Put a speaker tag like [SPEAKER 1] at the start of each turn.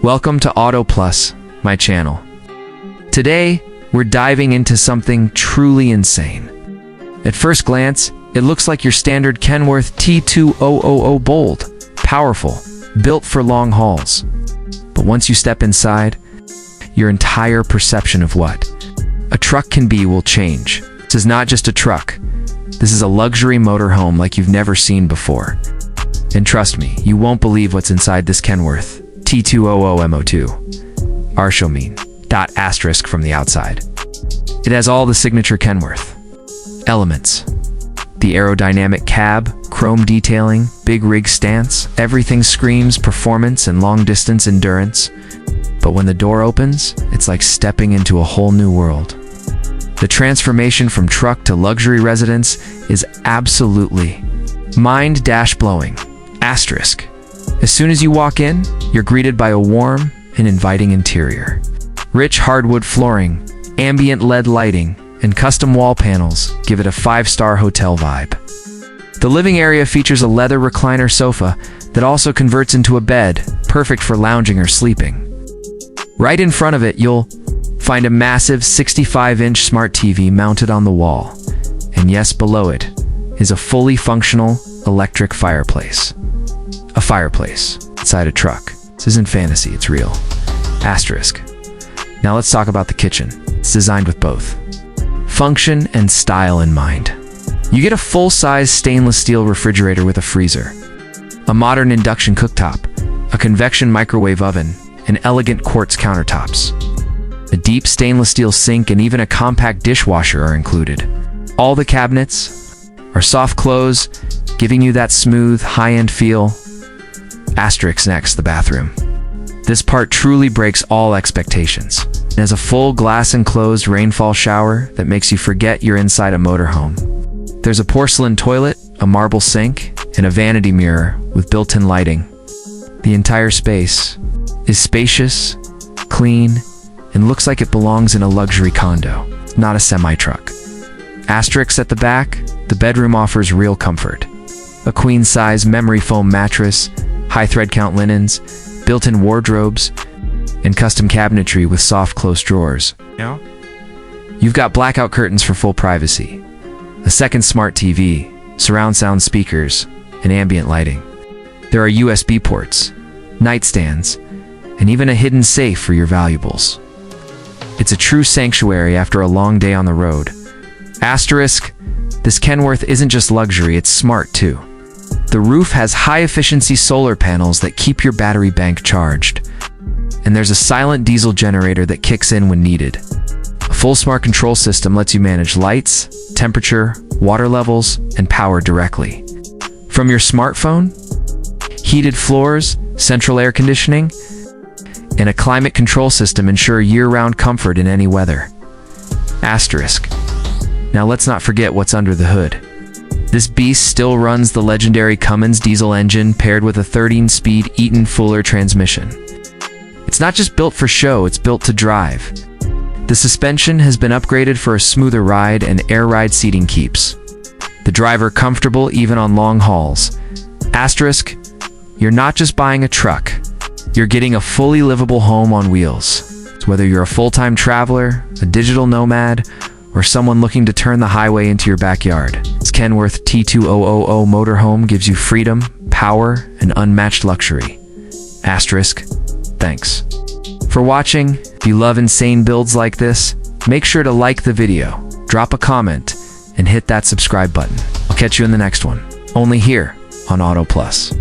[SPEAKER 1] Welcome to Auto Plus, my channel. Today, we're diving into something truly insane. At first glance, it looks like your standard Kenworth T2000 bold, powerful, built for long hauls. But once you step inside, your entire perception of what a truck can be will change. This is not just a truck. This is a luxury motorhome like you've never seen before. And trust me, you won't believe what's inside this Kenworth T2000 Mo2. Arshomin. Asterisk from the outside. It has all the signature Kenworth elements. The aerodynamic cab, chrome detailing, big rig stance, everything screams performance and long-distance endurance. But when the door opens, it's like stepping into a whole new world. The transformation from truck to luxury residence is absolutely mind-blowing. Asterisk. As soon as you walk in, you're greeted by a warm and inviting interior. Rich hardwood flooring, ambient LED lighting, and custom wall panels give it a 5-star hotel vibe. The living area features a leather recliner sofa that also converts into a bed, perfect for lounging or sleeping. Right in front of it, you'll find a massive 65-inch smart TV mounted on the wall. And yes, below it is a fully functional electric fireplace. A fireplace inside a truck. This isn't fantasy, it's real. Asterisk. Now let's talk about the kitchen. It's designed with both function and style in mind. You get a full-size stainless steel refrigerator with a freezer, a modern induction cooktop, a convection microwave oven, and elegant quartz countertops. A deep stainless steel sink and even a compact dishwasher are included. All the cabinets are soft close, giving you that smooth, high-end feel. Asterisk next, the bathroom. This part truly breaks all expectations. It has a full glass-enclosed rainfall shower that makes you forget you're inside a motorhome. There's a porcelain toilet, a marble sink, and a vanity mirror with built-in lighting. The entire space is spacious, clean, and looks like it belongs in a luxury condo, not a semi-truck. Asterisk at the back, the bedroom offers real comfort. A queen-size memory foam mattress, high thread count linens, built-in wardrobes, and custom cabinetry with soft close drawers.
[SPEAKER 2] Yeah.
[SPEAKER 1] You've got blackout curtains for full privacy, a second smart TV, surround sound speakers, and ambient lighting. There are USB ports, nightstands, and even a hidden safe for your valuables. It's a true sanctuary after a long day on the road. Asterisk, this Kenworth isn't just luxury, it's smart too. The roof has high-efficiency solar panels that keep your battery bank charged. And there's a silent diesel generator that kicks in when needed. A full smart control system lets you manage lights, temperature, water levels, and power directly. From your smartphone, heated floors, central air conditioning, and a climate control system ensure year-round comfort in any weather. Asterisk. Now let's not forget what's under the hood. This beast still runs the legendary Cummins diesel engine paired with a 13-speed Eaton-Fuller transmission. It's not just built for show, it's built to drive. The suspension has been upgraded for a smoother ride and air ride seating keeps the driver comfortable even on long hauls. Asterisk, you're not just buying a truck, you're getting a fully livable home on wheels. So whether you're a full-time traveler, a digital nomad, or someone looking to turn the highway into your backyard, this Kenworth T2000 Motorhome gives you freedom, power, and unmatched luxury. Asterisk, thanks for watching. If you love insane builds like this, make sure to like the video, drop a comment, and hit that subscribe button. I'll catch you in the next one, only here on Auto Plus.